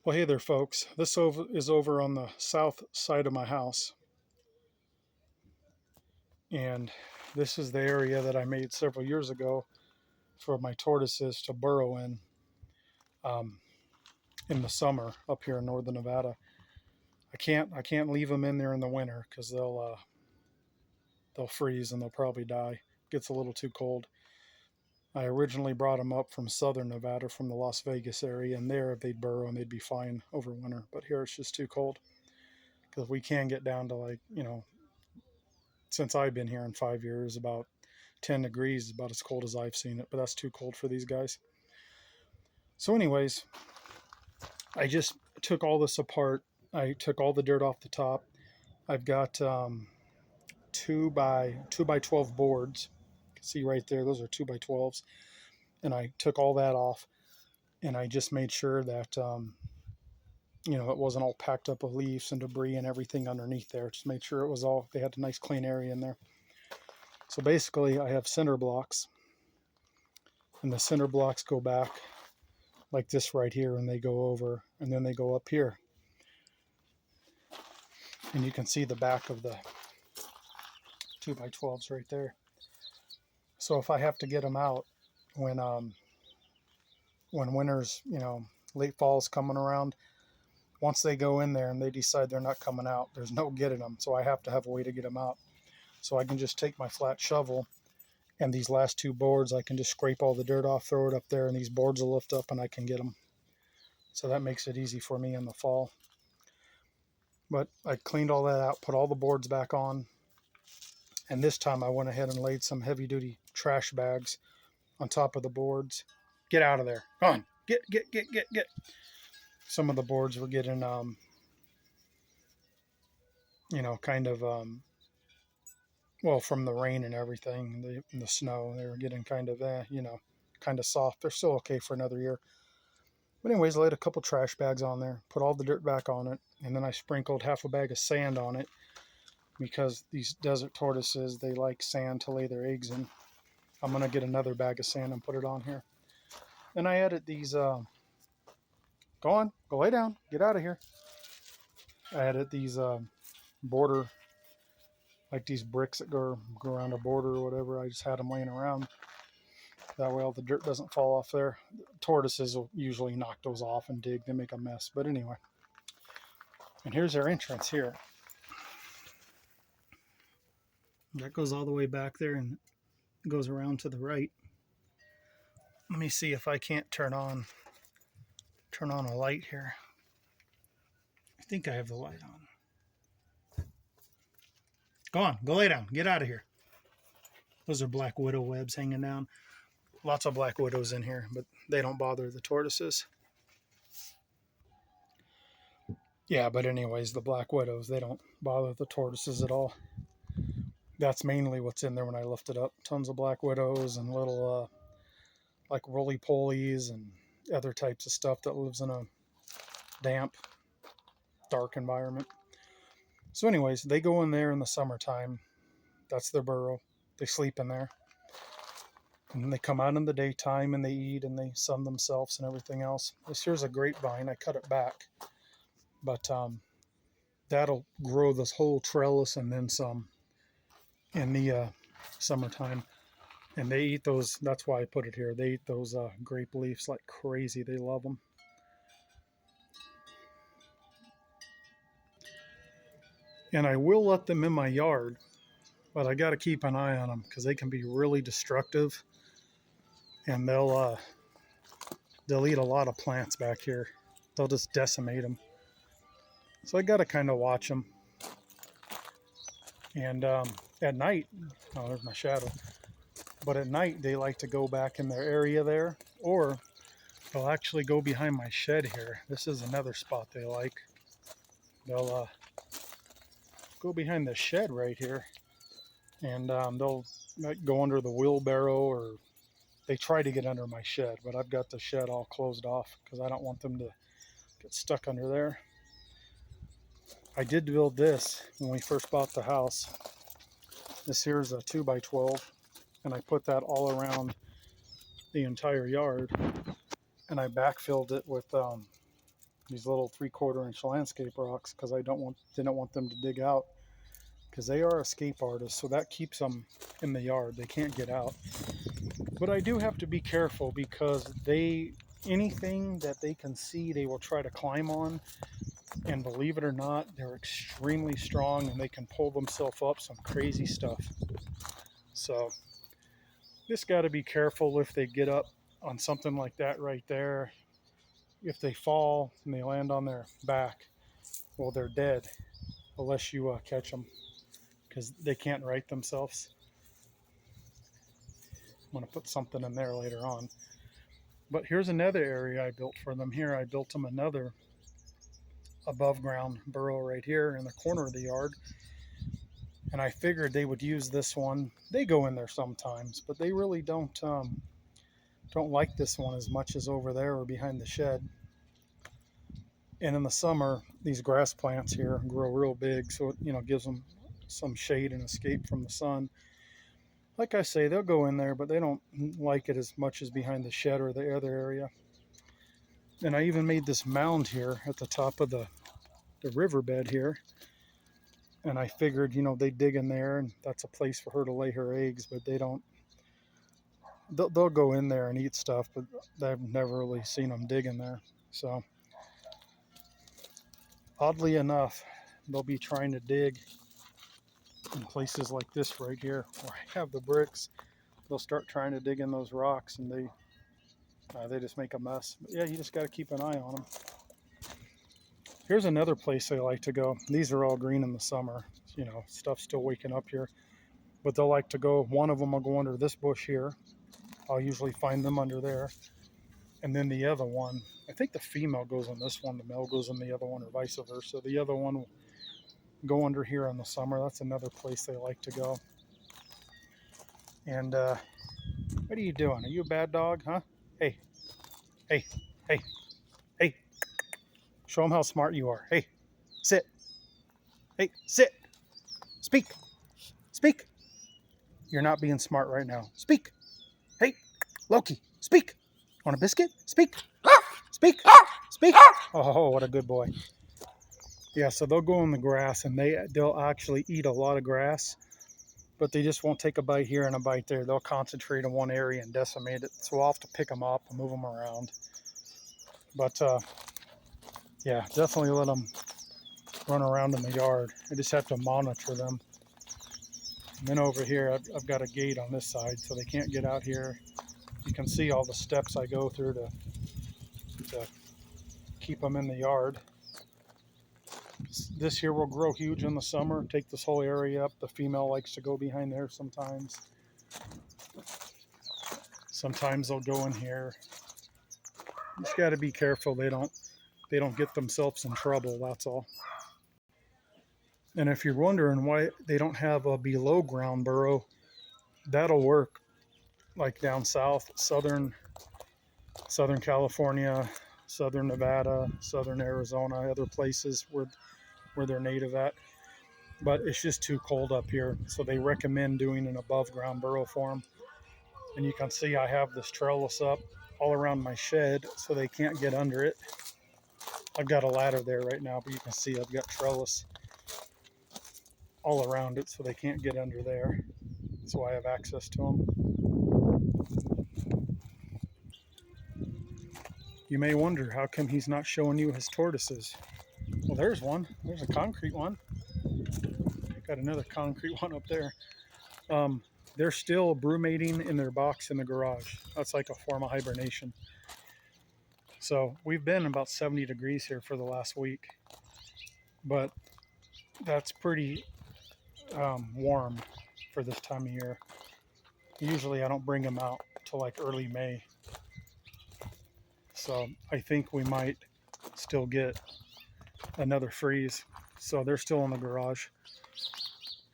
Well, hey there, folks. Is over on the south side of my house, and this is the area that I made several years ago for my tortoises to burrow um, in the summer up here in northern Nevada. I can't leave them in there in the winter because they'll freeze and they'll probably die. It gets a little too cold. I originally brought them up from southern Nevada, from the Las Vegas area, and there they'd burrow and they'd be fine over winter. But here it's just too cold because we can get down to, like, since I've been here in 5 years, about 10 degrees is about as cold as I've seen it, but that's too cold for these guys. So, anyways, I just took all this apart. I took all the dirt off the top. I've got 2 by 12 boards. You can see right there, those are 2 by 12s. And I took all that off, and I just made sure that it wasn't all packed up with leaves and debris and everything underneath there. Just made sure it was all, they had a nice clean area in there. So basically, I have cinder blocks, and the cinder blocks go back like this right here, and they go over, and then they go up here. And you can see the back of the 2 by 12s right there. So if I have to get them out when winter's, late fall's coming around, once they go in there and they decide they're not coming out, there's no getting them. So I have to have a way to get them out. So I can just take my flat shovel, and these last 2 boards, I can just scrape all the dirt off, throw it up there, and these boards will lift up and I can get them. So that makes it easy for me in the fall. But I cleaned all that out, put all the boards back on, and this time I went ahead and laid some heavy duty trash bags on top of the boards. Get out of there. Come on. Get. Some of the boards were getting, kind of, well, from the rain and everything, and the snow, they were getting kind of, kind of soft. They're still okay for another year. But anyways, I laid a couple trash bags on there, put all the dirt back on it, and then I sprinkled half a bag of sand on it, because these desert tortoises, they like sand to lay their eggs in. I'm going to get another bag of sand and put it on here. And I added these, go on, go lay down, get out of here. I added these border, like these bricks that go around a border or whatever. I just had them laying around. That way all the dirt doesn't fall off there. Tortoises will usually knock those off and dig. They make a mess. But anyway. And here's our entrance here. That goes all the way back there and goes around to the right. Let me see if I can't turn on a light here. I think I have the light on. Go on, go lay down. Get out of here. Those are black widow webs hanging down. Lots of black widows in here, but they don't bother the tortoises. Yeah, but anyways, the black widows, they don't bother the tortoises at all. That's mainly what's in there when I lift it up. Tons of black widows and little, like roly-polies and other types of stuff that lives in a damp, dark environment. So anyways, they go in there in the summertime. That's their burrow. They sleep in there. And then they come out in the daytime and they eat and they sun themselves and everything else. This here's a grapevine. I cut it back. But that'll grow this whole trellis and then some in the summertime. And they eat those. That's why I put it here. They eat those grape leaves like crazy. They love them. And I will let them in my yard, but I got to keep an eye on them because they can be really destructive, and they'll eat a lot of plants back here. They'll just decimate them. So I got to kind of watch them. And at night, oh, there's my shadow. But at night, they like to go back in their area there, or they'll actually go behind my shed here. This is another spot they like. They'll go behind the shed right here, and they'll go under the wheelbarrow, or they try to get under my shed, but I've got the shed all closed off because I don't want them to get stuck under there. I did build this when we first bought the house. This here is a 2 by 12, and I put that all around the entire yard, and I backfilled it with these little 3/4 inch landscape rocks, because I didn't want them to dig out, because they are escape artists, so that keeps them in the yard. They can't get out. But I do have to be careful, because anything that they can see, they will try to climb on. And believe it or not, they're extremely strong, and they can pull themselves up some crazy stuff. So just got to be careful if they get up on something like that right there. If they fall and they land on their back, well, they're dead unless you catch them, because they can't right themselves. I'm going to put something in there later on. But here's another area I built for them here. I built them another above ground burrow right here in the corner of the yard. And I figured they would use this one. They go in there sometimes, but they really don't like this one as much as over there or behind the shed. And in the summer, these grass plants here grow real big, so it gives them some shade and escape from the sun. Like I say, they'll go in there, but they don't like it as much as behind the shed or the other area. And I even made this mound here at the top of the riverbed here. And I figured, they dig in there, and that's a place for her to lay her eggs, but they don't. They'll go in there and eat stuff, but I've never really seen them dig in there. So oddly enough, they'll be trying to dig in places like this right here where I have the bricks. They'll start trying to dig in those rocks, and they just make a mess. But yeah, you just got to keep an eye on them. Here's another place they like to go. These are all green in the summer. Stuff's still waking up here. But they'll like to go, one of them will go under this bush here. I'll usually find them under there. And then the other one, I think the female goes on this one, the male goes on the other one, or vice versa. The other one will go under here in the summer. That's another place they like to go. And what are you doing? Are you a bad dog, huh? Hey, hey, hey, hey. Show them how smart you are. Hey, sit. Hey, sit. Speak. Speak. You're not being smart right now. Speak. Hey, Loki, speak. Want a biscuit? Speak. Speak. Speak. Oh, what a good boy. Yeah, so they'll go in the grass, and they'll actually eat a lot of grass, but they just won't take a bite here and a bite there. They'll concentrate in one area and decimate it. So I'll have to pick them up and move them around. But yeah, definitely let them run around in the yard. I just have to monitor them. And then over here, I've got a gate on this side, so they can't get out here. You can see all the steps I go through to keep them in the yard. This here will grow huge in the summer, take this whole area up. The female likes to go behind there sometimes. Sometimes they'll go in here. You just got to be careful they don't get themselves in trouble, that's all. And if you're wondering why they don't have a below ground burrow, that'll work like down south, southern California, southern Nevada, southern Arizona, other places where they're native at. But it's just too cold up here, so they recommend doing an above ground burrow for them. And you can see I have this trellis up all around my shed, so they can't get under it. I've got a ladder there right now, but you can see I've got trellis all around it, so they can't get under there. So I have access to them. You may wonder, how come he's not showing you his tortoises? Well, there's one. There's a concrete one. Got another concrete one up there. They're still brumating in their box in the garage. That's like a form of hibernation. So we've been about 70 degrees here for the last week, but that's pretty warm for this time of year. Usually I don't bring them out till like early May. So I think we might still get another freeze. So they're still in the garage,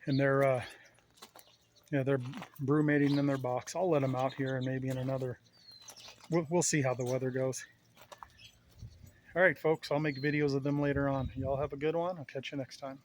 and they're brumating in their box. I'll let them out here, and maybe in another, we'll see how the weather goes. All right, folks, I'll make videos of them later on. Y'all have a good one. I'll catch you next time.